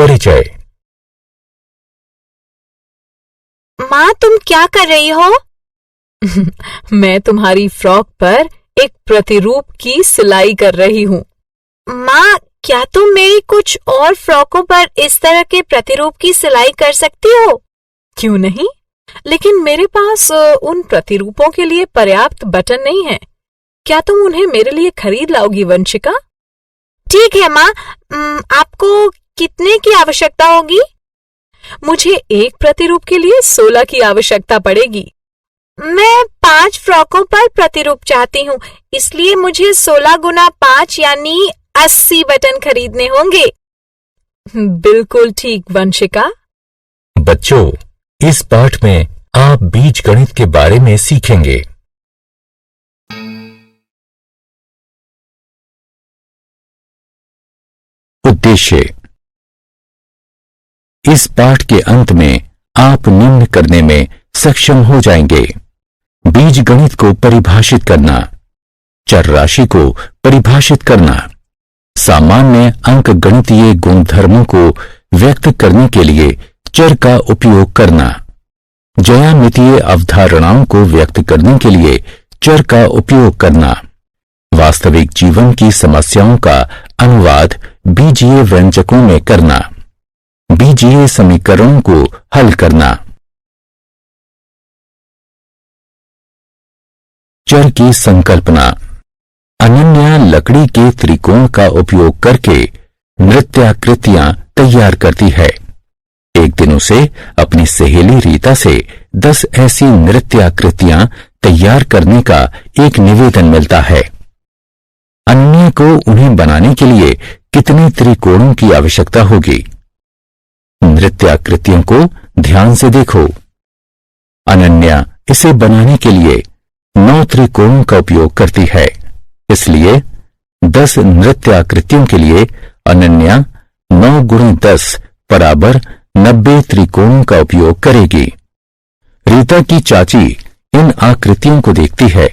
परिचय। माँ, तुम क्या कर रही हो? मैं तुम्हारी फ्रॉक पर एक प्रतिरूप की सिलाई कर रही हूँ। माँ, क्या तुम मेरी कुछ और फ्रॉकों पर इस तरह के प्रतिरूप की सिलाई कर सकती हो? क्यों नहीं, लेकिन मेरे पास उन प्रतिरूपों के लिए पर्याप्त बटन नहीं है। क्या तुम उन्हें मेरे लिए खरीद लाओगी वंशिका? ठीक है माँ। आपको कितने की आवश्यकता होगी? मुझे एक प्रतिरूप के लिए 16 की आवश्यकता पड़ेगी। मैं 5 फ्रॉकों पर प्रतिरूप चाहती हूँ, इसलिए मुझे 16 गुना 5 यानी 80 बटन खरीदने होंगे। बिल्कुल ठीक वंशिका। बच्चों, इस पाठ में आप बीजगणित के बारे में सीखेंगे। उद्देश्य। इस पाठ के अंत में आप निम्न करने में सक्षम हो जाएंगे: बीजगणित को परिभाषित करना, चर राशि को परिभाषित करना, सामान्य अंकगणितीय गुणधर्मों को व्यक्त करने के लिए चर का उपयोग करना, ज्यामितीय अवधारणाओं को व्यक्त करने के लिए चर का उपयोग करना, वास्तविक जीवन की समस्याओं का अनुवाद बीजीय व्यंजकों में करना, बीजीय समीकरणों को हल करना। चर की संकल्पना। अनन्या लकड़ी के त्रिकोण का उपयोग करके नृत्याकृतियां तैयार करती है। एक दिन उसे अपनी सहेली रीता से 10 ऐसी नृत्याकृतियां तैयार करने का एक निवेदन मिलता है। अनन्या को उन्हें बनाने के लिए कितने त्रिकोणों की आवश्यकता होगी? नृत्याकृतियों को ध्यान से देखो। अनन्या इसे बनाने के लिए 9 त्रिकोणों का उपयोग करती है, इसलिए 10 नृत्याकृतियों के लिए अनन्या 9 गुणे 10 बराबर 90 त्रिकोणों का उपयोग करेगी। रीता की चाची इन आकृतियों को देखती है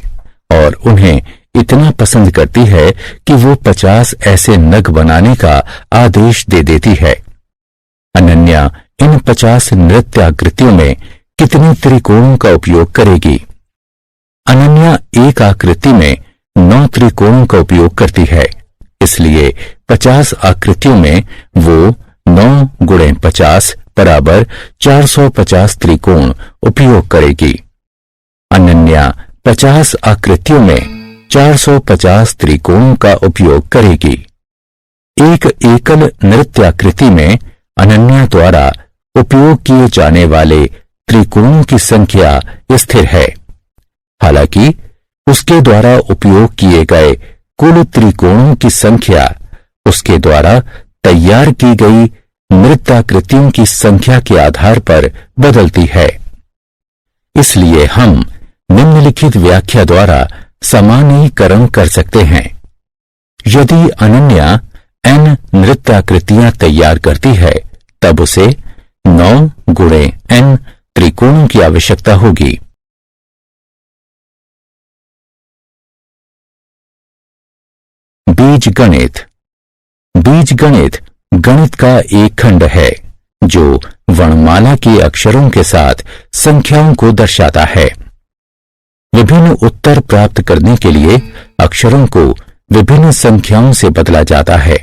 और उन्हें इतना पसंद करती है कि वो 50 ऐसे नग बनाने का आदेश दे देती है। अनन्या इन 50 नृत्याकृतियों में कितने त्रिकोणों का उपयोग करेगी? अनन्या एक आकृति में 9 त्रिकोणों का उपयोग करती है, इसलिए 50 आकृतियों में वो 9 गुणे 50 बराबर 450 त्रिकोण उपयोग करेगी। अनन्या 50 आकृतियों में 450 त्रिकोणों का उपयोग करेगी। एक एकल नृत्याकृति में अनन्या द्वारा उपयोग किए जाने वाले त्रिकोणों की संख्या स्थिर है, हालांकि उसके द्वारा उपयोग किए गए कुल त्रिकोणों की संख्या उसके द्वारा तैयार की गई नृत्याकृतियों की संख्या के आधार पर बदलती है। इसलिए हम निम्नलिखित व्याख्या द्वारा सामान्यीकरण कर सकते हैं। यदि अनन्या n नृत्याकृतियां तैयार करती है, तब उसे 9 गुणे n त्रिकोणों की आवश्यकता होगी। बीजगणित। बीजगणित गणित का एक खंड है जो वर्णमाला के अक्षरों के साथ संख्याओं को दर्शाता है। विभिन्न उत्तर प्राप्त करने के लिए अक्षरों को विभिन्न संख्याओं से बदला जाता है,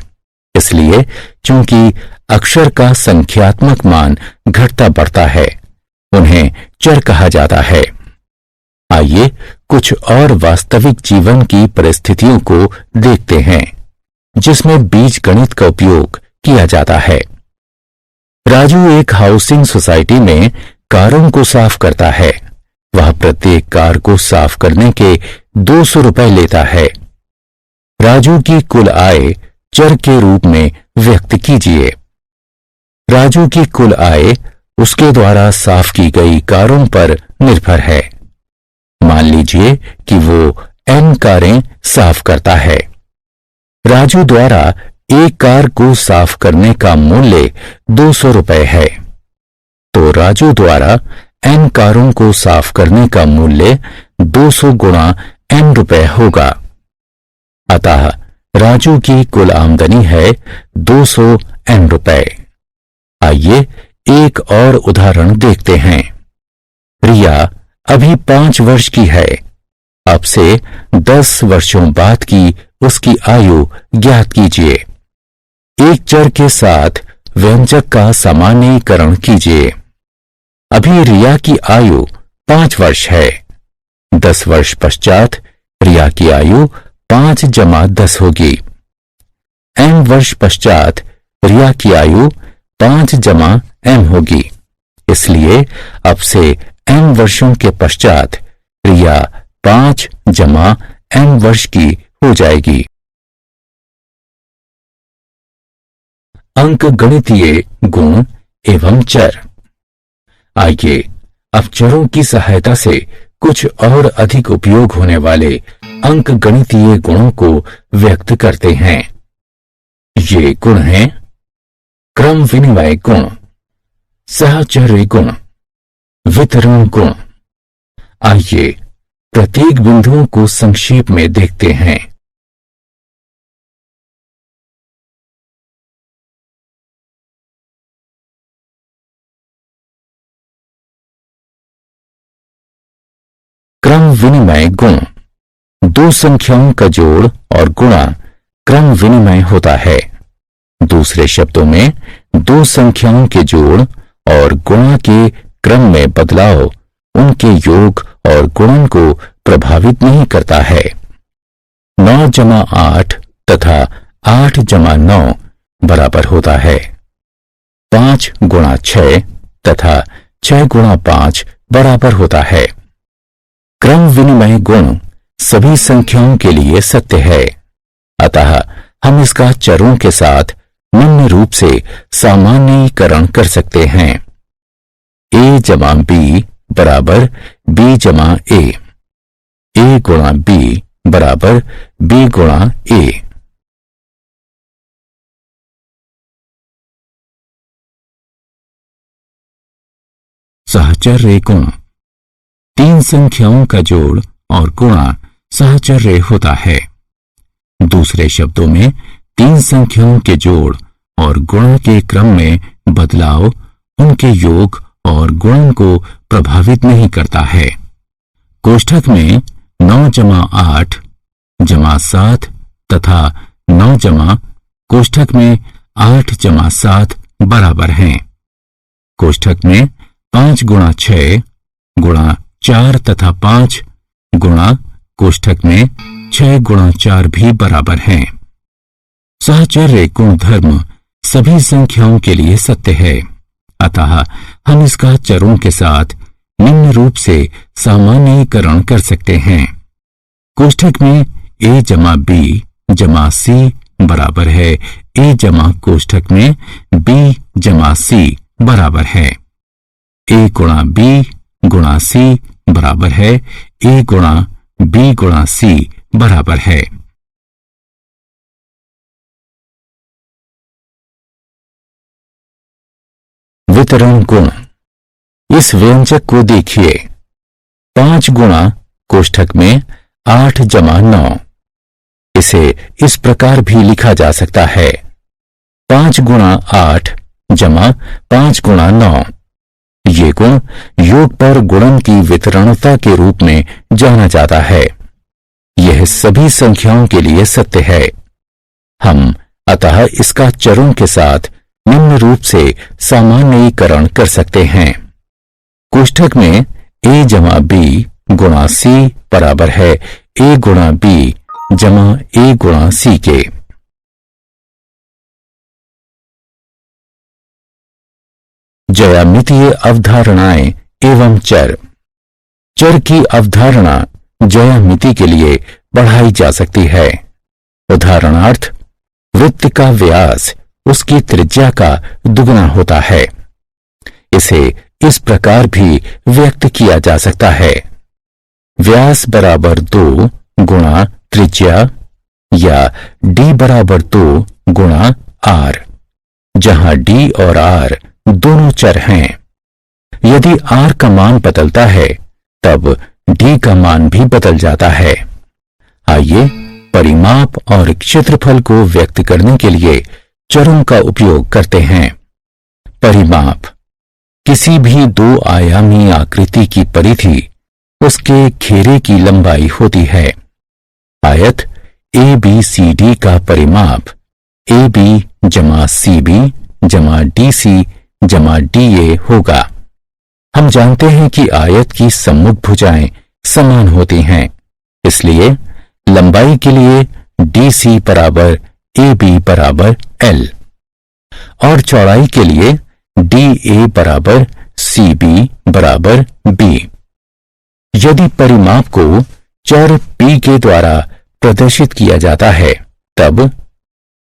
इसलिए चूंकि अक्षर का संख्यात्मक मान घटता बढ़ता है, उन्हें चर कहा जाता है। आइए कुछ और वास्तविक जीवन की परिस्थितियों को देखते हैं जिसमें बीजगणित का उपयोग किया जाता है। राजू एक हाउसिंग सोसाइटी में कारों को साफ करता है। वह प्रत्येक कार को साफ करने के 200 रुपए लेता है। राजू की कुल आय चर के रूप में व्यक्त कीजिए। राजू की कुल आय उसके द्वारा साफ की गई कारों पर निर्भर है। मान लीजिए कि वो n कारें साफ करता है। राजू द्वारा एक कार को साफ करने का मूल्य 200 रुपए है, तो राजू द्वारा n कारों को साफ करने का मूल्य 200 गुणा n रुपए होगा। अतः राजू की कुल आमदनी है 200 n रुपए। आइए एक और उदाहरण देखते हैं। रिया अभी 5 वर्ष की है। अब से 10 वर्षों बाद की उसकी आयु ज्ञात कीजिए। एक चर के साथ व्यंजक का सामान्यीकरण कीजिए। अभी रिया की आयु 5 वर्ष है। 10 वर्ष पश्चात रिया की आयु 5 + 10 होगी। m वर्ष पश्चात रिया की आयु 5 + m होगी। इसलिए अब से m वर्षों के पश्चात रिया 5 + m वर्ष की हो जाएगी। अंक गणितीय गुण एवं चर। आइए अब चरों की सहायता से कुछ और अधिक उपयोग होने वाले अंक गणितीय गुणों को व्यक्त करते हैं। ये गुण हैं क्रम विनिमय गुण, सहचर्य गुण, वितरण गुण। आइए प्रत्येक बिंदुओं को संक्षेप में देखते हैं। क्रम विनिमय गुण। दो संख्याओं का जोड़ और गुणा क्रम विनिमय होता है। दूसरे शब्दों में दो संख्याओं के जोड़ और गुणा के क्रम में बदलाव उनके योग और गुणन को प्रभावित नहीं करता है। 9 + 8 तथा 8 + 9 बराबर होता है 5 × 6 तथा 6 × 5 बराबर होता है। क्रम विनिमय गुण सभी संख्याओं के लिए सत्य है। अतः हम इसका चरों के साथ निम्न रूप से सामान्यीकरण कर सकते हैं। a + b बराबर b + a, a × b बराबर b × a। सहचर्य गुण। तीन संख्याओं का जोड़ और गुणा सहचर्य होता है। दूसरे शब्दों में तीन संख्याओं के जोड़ और गुणा के क्रम में बदलाव उनके योग और गुणन को प्रभावित नहीं करता है। कोष्ठक में 9 + 8 + 7 तथा 9 कोष्ठक में 8 + 7 बराबर हैं। कोष्ठक में 5 × 6 × 4 तथा 5 गुणा कोष्ठक में 6 × 4 भी बराबर हैं। सहचर्य गुणधर्म सभी संख्याओं के लिए सत्य है। अतः हम इसका चरों के साथ निम्न रूप से सामान्यीकरण कर सकते हैं। कोष्ठक में a + b + c बराबर है a + कोष्ठक में b + c बराबर है a × b × c बराबर है a × b × c बराबर है। वितरण गुण। इस व्यंजक को देखिए 5 गुणा कोष्ठक में 8 + 9। इसे इस प्रकार भी लिखा जा सकता है 5 × 8 + 5 × 9। ये गुण योग पर गुणन की वितरणता के रूप में जाना जाता है। यह सभी संख्याओं के लिए सत्य है। हम अतः इसका चरों के साथ निम्न रूप से सामान्यीकरण कर सकते हैं। कोष्ठक में a + b × c बराबर है a × b = a × c के। ज्यामितीय अवधारणाएं एवं चर। चर की अवधारणा ज्यामिति के लिए बढ़ाई जा सकती है। उदाहरणार्थ वृत्त का व्यास उसकी त्रिज्या का दुगना होता है। इसे इस प्रकार भी व्यक्त किया जा सकता है व्यास बराबर 2 × त्रिज्या या d बराबर 2 × r, जहां d और r दोनों चर हैं। यदि r का मान बदलता है तब d का मान भी बदल जाता है। आइए परिमाप और क्षेत्रफल को व्यक्त करने के लिए चरों का उपयोग करते हैं। परिमाप किसी भी दो आयामी आकृति की परिधि उसके घेरे की लंबाई होती है। आयत ABCD का परिमाप AB जमा CB जमा DC जमा DA होगा। हम जानते हैं कि आयत की सम्मुख भुजाएं समान होती हैं, इसलिए लंबाई के लिए DC बराबर AB बराबर L और चौड़ाई के लिए DA बराबर CB बराबर B। यदि परिमाप को चर P के द्वारा प्रदर्शित किया जाता है, तब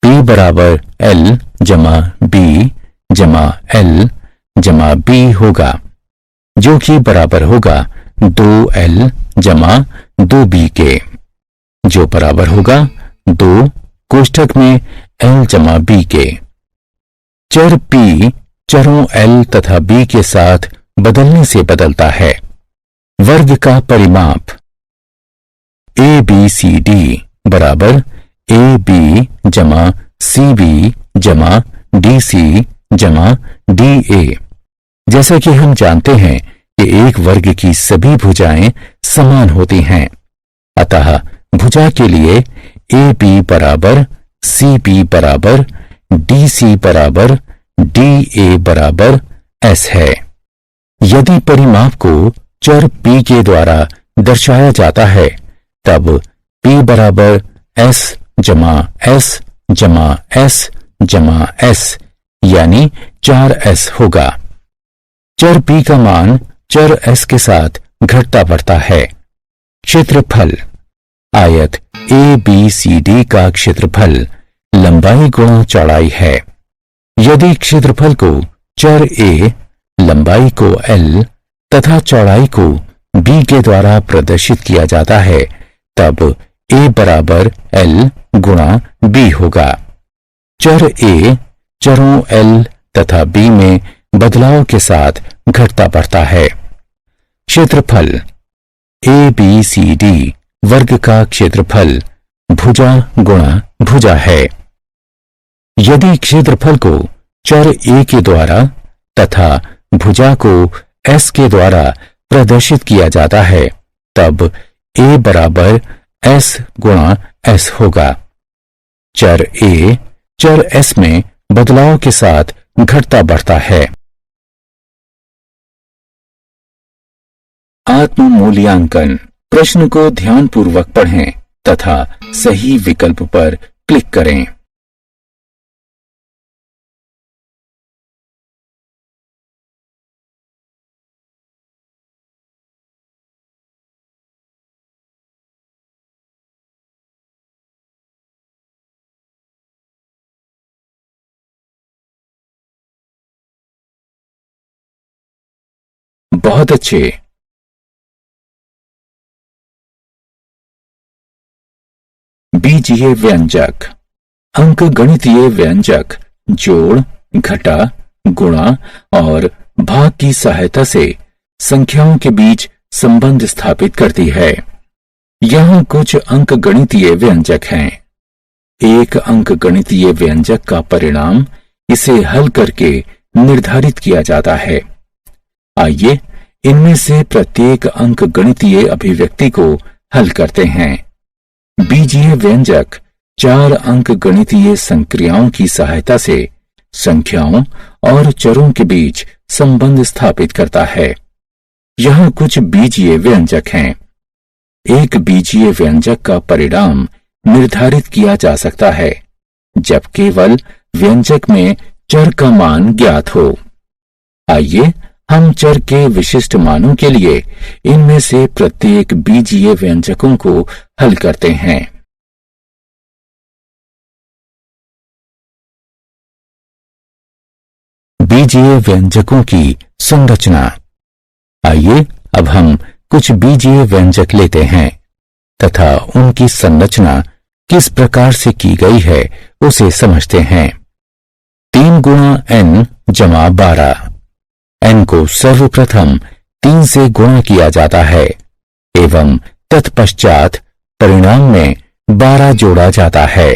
P बराबर L जमा B जमा L जमा B होगा, जो कि बराबर होगा 2L जमा 2B के, जो बराबर होगा 2 कोष्ठक में L जमा B के। चर P चरों L तथा B के साथ बदलने से बदलता है। वर्ग का परिमाप ABCD बराबर AB जमा CB जमा DC जमा DA। जैसा कि हम जानते हैं कि एक वर्ग की सभी भुजाएं समान होती हैं, अतः भुजा के लिए AB बराबर CB बराबर DC बराबर DA बराबर S है। यदि परिमाप को चर P के द्वारा दर्शाया जाता है, तब P बराबर S जमा S जमा S जमा S यानी 4S होगा। चर P का मान चर S के साथ घटता बढ़ता है। क्षेत्रफल आयत ABCD का क्षेत्रफल लंबाई गुणा चौड़ाई है। यदि क्षेत्रफल को चर A, लंबाई को L तथा चौड़ाई को B के द्वारा प्रदर्शित किया जाता है, तब A बराबर L गुणा B होगा। चर A चरों L तथा B में बदलाव के साथ घटता बढ़ता है। क्षेत्रफल ABCD वर्ग का क्षेत्रफल भुजा गुणा भुजा है। यदि क्षेत्रफल को चर A के द्वारा तथा भुजा को S के द्वारा प्रदर्शित किया जाता है, तब A बराबर S गुणा S होगा। चर A चर S में बदलाव के साथ घटता बढ़ता है। आत्म मूल्यांकन प्रश्न को ध्यानपूर्वक पढ़ें तथा सही विकल्प पर क्लिक करें। बहुत अच्छे। बीजीय व्यंजक अंकगणितीय व्यंजक जोड़, घटा, गुणा और भाग की सहायता से संख्याओं के बीच संबंध स्थापित करती है। यहां कुछ अंकगणितीय व्यंजक हैं। एक अंकगणितीय व्यंजक का परिणाम इसे हल करके निर्धारित किया जाता है। आइए इनमें से प्रत्येक अंकगणितीय अभिव्यक्ति को हल करते हैं। बीजीय व्यंजक 4 अंकगणितीय संक्रियाओं की सहायता से संख्याओं और चरों के बीच संबंध स्थापित करता है। यहां कुछ बीजीय व्यंजक हैं। एक बीजीय व्यंजक का परिणाम निर्धारित किया जा सकता है जब केवल व्यंजक में चर का मान ज्ञात हो। आइए हम चर के विशिष्ट मानों के लिए इनमें से प्रत्येक बीजीय व्यंजकों को हल करते हैं। बीजीय व्यंजकों की संरचना। आइए अब हम कुछ बीजीय व्यंजक लेते हैं तथा उनकी संरचना किस प्रकार से की गई है उसे समझते हैं। 3 गुणा n जमा 12। n को सर्वप्रथम 3 से गुणा किया जाता है एवं तत्पश्चात परिणाम में 12 जोड़ा जाता है।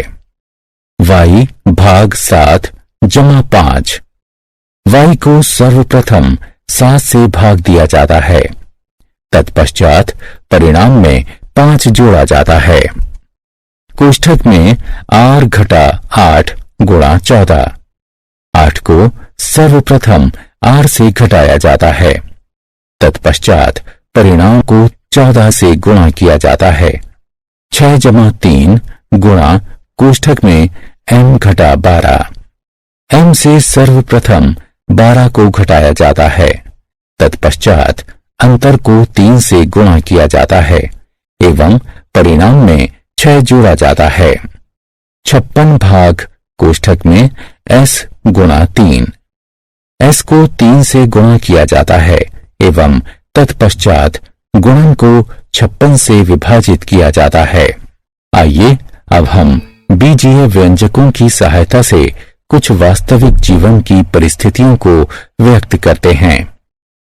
y भाग 7 जमा 5। y को सर्वप्रथम 7 से भाग दिया जाता है। तत्पश्चात परिणाम में 5 जोड़ा जाता है। कोष्ठक में r घटा 8 गुणा 14। 8 को सर्वप्रथम r से घटाया जाता है। तत्पश्चात परिणाम को 14 से गुणा किया जाता है। 6 जमा 3 गुणा कोष्ठक में m घटा 12। m से सर्वप्रथम 12 को घटाया जाता है। तत्पश्चात अंतर को 3 से गुणा किया जाता है एवं परिणाम में 6 जोड़ा जाता है। 56 भाग कोष्ठक में s गुणा 3। s को 3 से गुणा किया जाता है एवं तत्पश्चात गुणन को 56 से विभाजित किया जाता है। आइए अब हम बीजीय व्यंजकों की सहायता से कुछ वास्तविक जीवन की परिस्थितियों को व्यक्त करते हैं।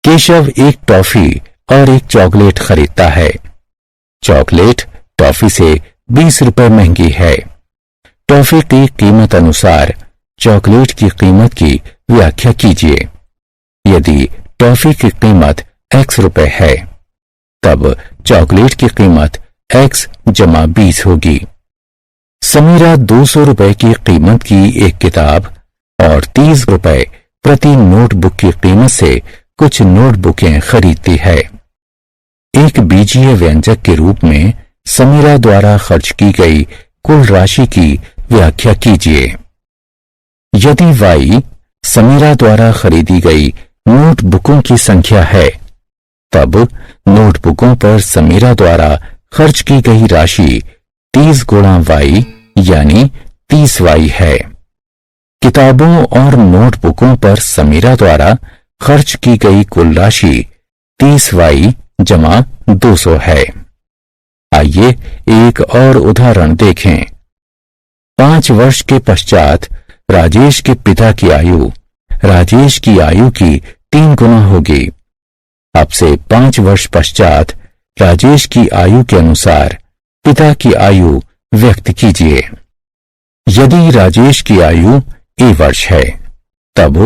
केशव एक टॉफी और एक चॉकलेट खरीदता है। चॉकलेट टॉफी से 20 रुपए महंगी है। टॉफी की कीमत अनुसार चॉकलेट की कीमत की व्याख्या कीजिए। यदि टॉफी की कीमत x रुपए है, तब चॉकलेट की कीमत x जमा 20 होगी। समीरा 200 रुपए की कीमत की एक किताब और 30 रुपए प्रति नोटबुक की कीमत से कुछ नोटबुकें खरीदती है। एक बीजीय व्यंजक के रूप में समीरा द्वारा खर्च की गई कुल राशि की व्याख्या कीजिए। यदि y समीरा द्वारा खरीदी गई नोटबुकों की संख्या है, तब नोटबुकों पर समीरा द्वारा खर्च की गई राशि 30 गुणा y यानी 30y है। किताबों और नोटबुकों पर समीरा द्वारा खर्च की गई कुल राशि 30y जमा 200 है। आइए एक और उदाहरण देखें। 5 वर्ष के पश्चात राजेश के पिता की आयु राजेश की आयु की 3 गुना होगी। अब से 5 वर्ष पश्चात राजेश की आयु के अनुसार पिता की आयु व्यक्त कीजिए। यदि राजेश की आयु a वर्ष है, तब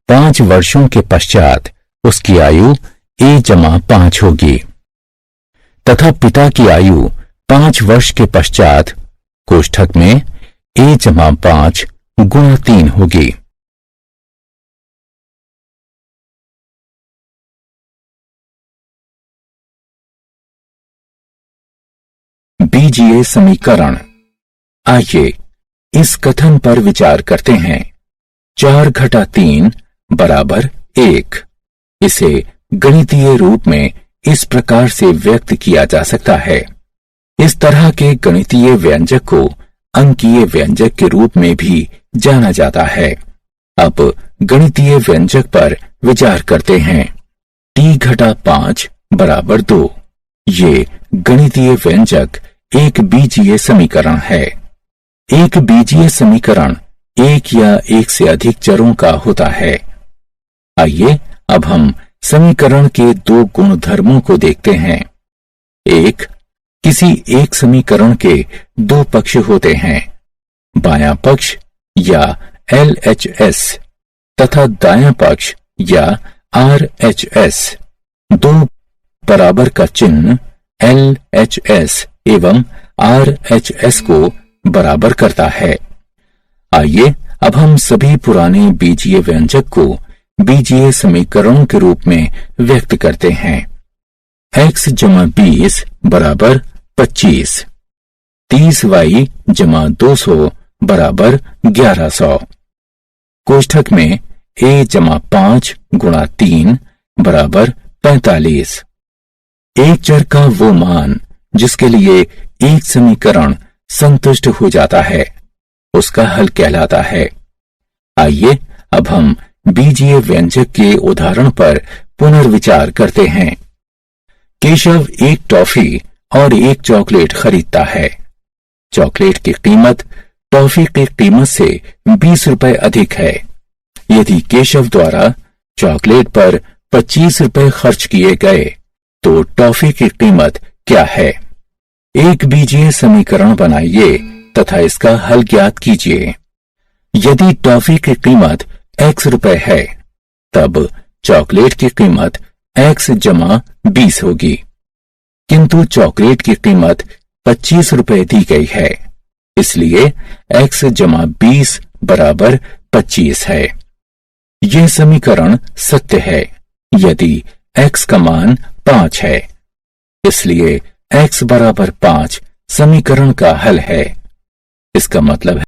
5 वर्षों के पश्चात उसकी आयु a जमा 5 होगी तथा पिता की आयु 5 वर्ष के पश्चात कोष्ठक में a जमा 5 गुणा 3 होगी। बीजीय समीकरण। आइए इस कथन पर विचार करते हैं। 4 घटा 3 बराबर 1। इसे गणितीय रूप में इस प्रकार से व्यक्त किया जा सकता है। इस तरह के गणितीय व्यंजक को अंकीय व्यंजक के रूप में भी जाना जाता है। अब गणितीय व्यंजक पर विचार करते हैं। t घटा 5 बराबर 2। ये गणितीय व्यंजक एक बीजीय समीकरण है। एक बीजीय समीकरण एक या एक से अधिक चरों का होता है। आइए अब हम समीकरण के 2 गुणधर्मों को देखते हैं। एक, किसी एक समीकरण के 2 पक्ष होते हैं, बायां पक्ष या LHS तथा दायां पक्ष या RHS। 2 बराबर का चिन्ह LHS एवं RHS को बराबर करता है। आइए अब हम सभी पुराने बीजीय व्यंजक को बीजीय समीकरणों के रूप में व्यक्त करते हैं। x जमा 20 बराबर 25। 30y जमा 200 बराबर 1100। कोष्ठक में a जमा 5 गुणा 3 बराबर 45। एक चर का वो मान जिसके लिए एक समीकरण संतुष्ट हो जाता है, उसका हल कहलाता है। आइए अब हम बीजीय व्यंजक के उदाहरण पर पुनर्विचार करते हैं। केशव एक टॉफी और एक चॉकलेट खरीदता है। चॉकलेट की कीमत टॉफी की कीमत से 20 रुपए अधिक है। यदि केशव द्वारा चॉकलेट पर 25 रुपए खर्च किए गए तो टॉफी की कीमत क्या है? एक बीजीय समीकरण बनाइए तथा इसका हल ज्ञात कीजिए। यदि टॉफी की कीमत x रुपए है तब चॉकलेट की कीमत x जमा 20 होगी, किंतु चॉकलेट की कीमत 25 रुपए दी गई है, इसलिए x जमा 20 बराबर 25 है। यह समीकरण सत्य है यदि x का मान 5 है, इसलिए x बराबर 5 समीकरण का हल है। इसका मतलब है